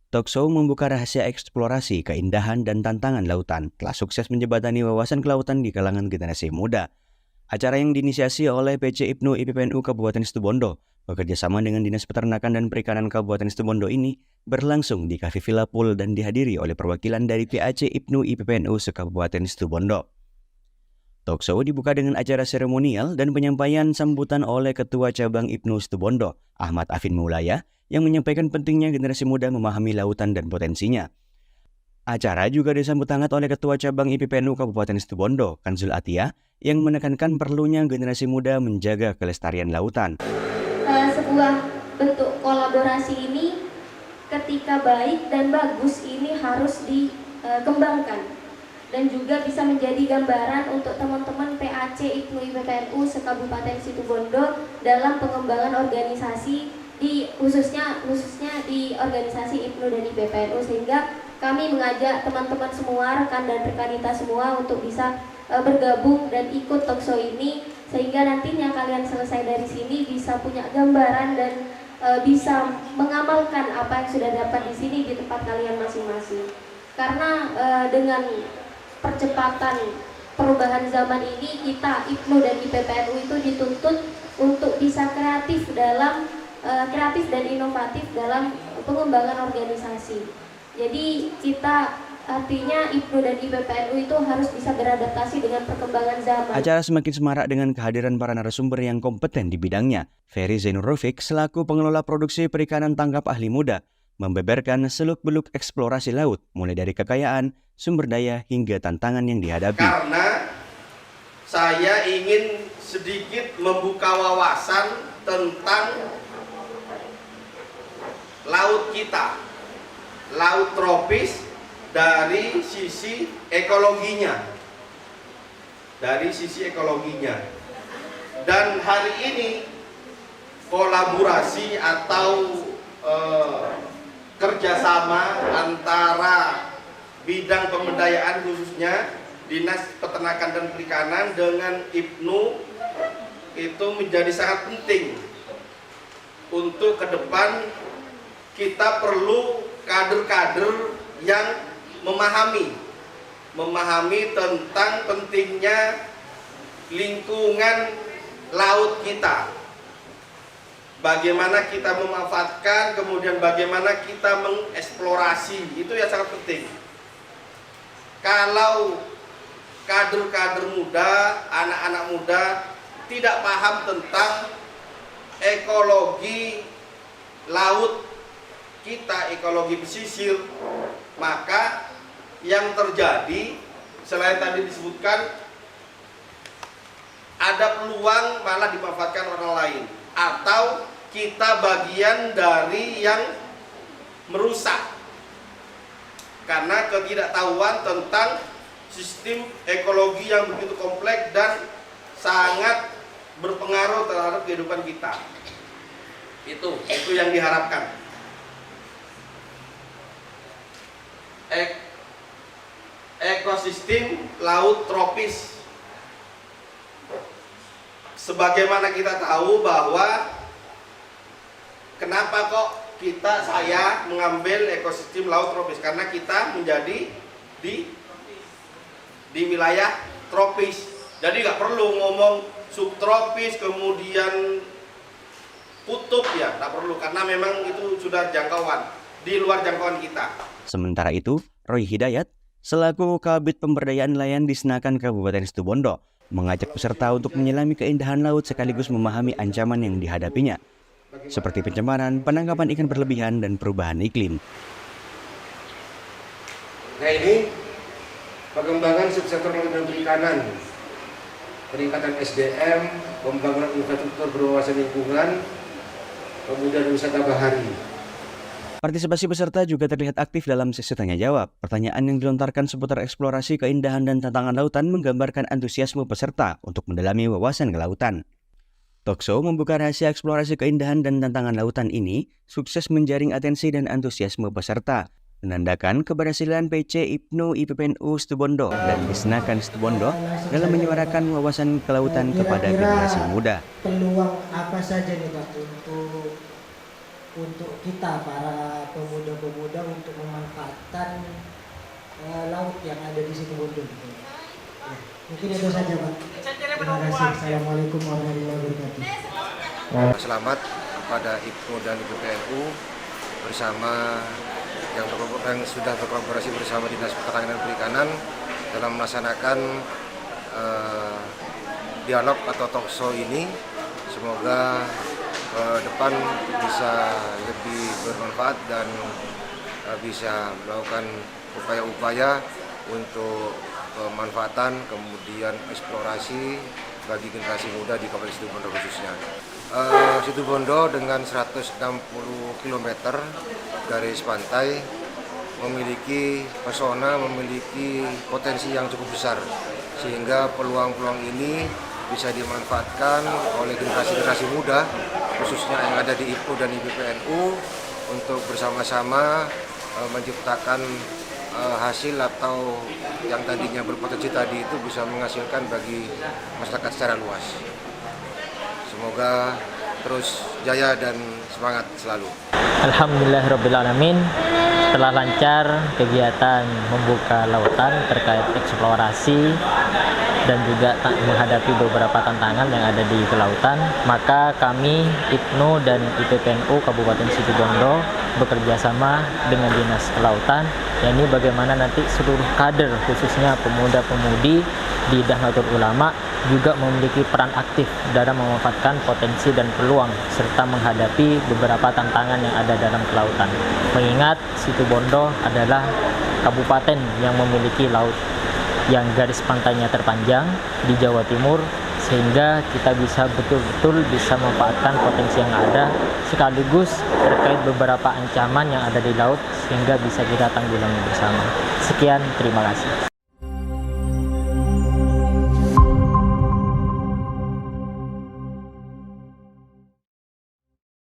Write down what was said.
Talkshow membuka rahasia eksplorasi, keindahan, dan tantangan lautan telah sukses menjembatani wawasan kelautan di kalangan generasi muda. Acara yang diinisiasi oleh PC IPNU IPPNU Kabupaten Situbondo bekerja sama dengan Dinas Peternakan dan Perikanan Kabupaten Situbondo ini berlangsung di Cafe Villa Pool dan dihadiri oleh perwakilan dari PAC IPNU IPPNU se-Kabupaten Situbondo. Talkshow dibuka dengan acara seremonial dan penyampaian sambutan oleh Ketua Cabang IPNU Situbondo, Ahmad Afin Maulaya, yang menyampaikan pentingnya generasi muda memahami lautan dan potensinya. Acara juga disambut hangat oleh Ketua Cabang IPPNU Kabupaten Situbondo, Kanzul Atia, yang menekankan perlunya generasi muda menjaga kelestarian lautan. Sebuah bentuk kolaborasi ini ketika baik dan bagus ini harus dikembangkan dan juga bisa menjadi gambaran untuk teman-teman PAC IPNU IPPNU se-Kabupaten Situbondo dalam pengembangan organisasi khususnya di organisasi IPNU dan IPPNU, sehingga kami mengajak teman-teman semua, rekan dan rekanita semua untuk bisa bergabung dan ikut talkshow ini, sehingga nantinya kalian selesai dari sini bisa punya gambaran dan bisa mengamalkan apa yang sudah dapat di sini di tempat kalian masing-masing. Karena dengan percepatan perubahan zaman ini, kita IPNU dan IPPNU itu dituntut untuk bisa kreatif dan inovatif dalam pengembangan organisasi. Jadi kita artinya IPNU dan IPPNU itu harus bisa beradaptasi dengan perkembangan zaman. Acara semakin semarak dengan kehadiran para narasumber yang kompeten di bidangnya. Ferry Zainur Rafiq selaku pengelola produksi perikanan tangkap ahli muda membeberkan seluk-beluk eksplorasi laut, mulai dari kekayaan, sumber daya, hingga tantangan yang dihadapi. Karena saya ingin sedikit membuka wawasan tentang laut kita, laut tropis dari sisi ekologinya. Dan hari ini kolaborasi atau kerjasama antara bidang pemberdayaan khususnya Dinas Peternakan dan Perikanan dengan IPNU itu menjadi sangat penting. Untuk ke depan kita perlu kader-kader yang memahami tentang pentingnya lingkungan laut kita. Bagaimana kita memanfaatkan, kemudian bagaimana kita mengeksplorasi, itu ya sangat penting. Kalau kader-kader muda, anak-anak muda tidak paham tentang ekologi laut kita, ekologi pesisir, maka yang terjadi selain tadi disebutkan ada peluang malah dimanfaatkan orang lain, atau kita bagian dari yang merusak karena ketidaktahuan tentang sistem ekologi yang begitu kompleks dan sangat berpengaruh terhadap kehidupan kita. Itu yang diharapkan. Ekosistem laut tropis. Sebagaimana kita tahu bahwa kenapa kok saya mengambil ekosistem laut tropis, karena kita menjadi di wilayah tropis. Jadi nggak perlu ngomong subtropis kemudian kutub, ya nggak perlu, karena memang itu sudah jangkauan di luar jangkauan kita. Sementara itu, Roy Hidayat selaku Kabid Pemberdayaan Nelayan di Senakan Kabupaten Situbondo mengajak peserta untuk menyelami keindahan laut sekaligus memahami ancaman yang dihadapinya, seperti pencemaran, penangkapan ikan berlebihan, dan perubahan iklim. Nah, ini pengembangan subsektor laut dan perikanan, peningkatan SDM, pembangunan infrastruktur berwawasan lingkungan, kemudian wisata bahari. Partisipasi peserta juga terlihat aktif dalam sesi tanya-jawab. Pertanyaan yang dilontarkan seputar eksplorasi keindahan dan tantangan lautan menggambarkan antusiasme peserta untuk mendalami wawasan kelautan. Talkshow membuka rahasia eksplorasi keindahan dan tantangan lautan ini sukses menjaring atensi dan antusiasme peserta, menandakan keberhasilan PC IPNU IPPNU Situbondo dan Disnakan Situbondo dalam menyuarakan wawasan kelautan kepada generasi muda. Peluang apa saja nih Pak untuk kita para pemuda-pemuda untuk memanfaatkan laut yang ada di situ Bondo. Ya, mungkin itu saja Pak. Terima kasih. Assalamualaikum warahmatullahi wabarakatuh. Selamat kepada IPNU dan IPPNU bersama yang sudah berkolaborasi bersama Dinas Pertanian dan Perikanan dalam melaksanakan dialog atau talkshow ini. Semoga ke depan bisa lebih bermanfaat dan bisa melakukan upaya-upaya untuk pemanfaatan kemudian eksplorasi bagi generasi muda di Kabupaten Situbondo khususnya. Situbondo dengan 160 km garis pantai memiliki pesona, memiliki potensi yang cukup besar, sehingga peluang-peluang ini bisa dimanfaatkan oleh generasi-generasi muda khususnya yang ada di IPNU dan IPPNU untuk bersama-sama menciptakan hasil atau yang tadinya berpotensi tadi itu bisa menghasilkan bagi masyarakat secara luas. Semoga terus jaya dan semangat selalu. Alhamdulillahirrabbilalamin. Setelah lancar kegiatan membuka lautan terkait eksplorasi dan juga menghadapi beberapa tantangan yang ada di kelautan, maka kami IPNU dan IPPNU Kabupaten Situbondo bekerja sama dengan Dinas Kelautan, yakni bagaimana nanti seluruh kader khususnya pemuda-pemudi di Nahdlatul Ulama juga memiliki peran aktif dalam memanfaatkan potensi dan peluang serta menghadapi beberapa tantangan yang ada dalam kelautan. Mengingat Situbondo adalah kabupaten yang memiliki laut yang garis pantainya terpanjang di Jawa Timur, sehingga kita bisa betul-betul bisa memanfaatkan potensi yang ada sekaligus terkait beberapa ancaman yang ada di laut sehingga bisa kita tanggulangi bersama. Sekian, terima kasih.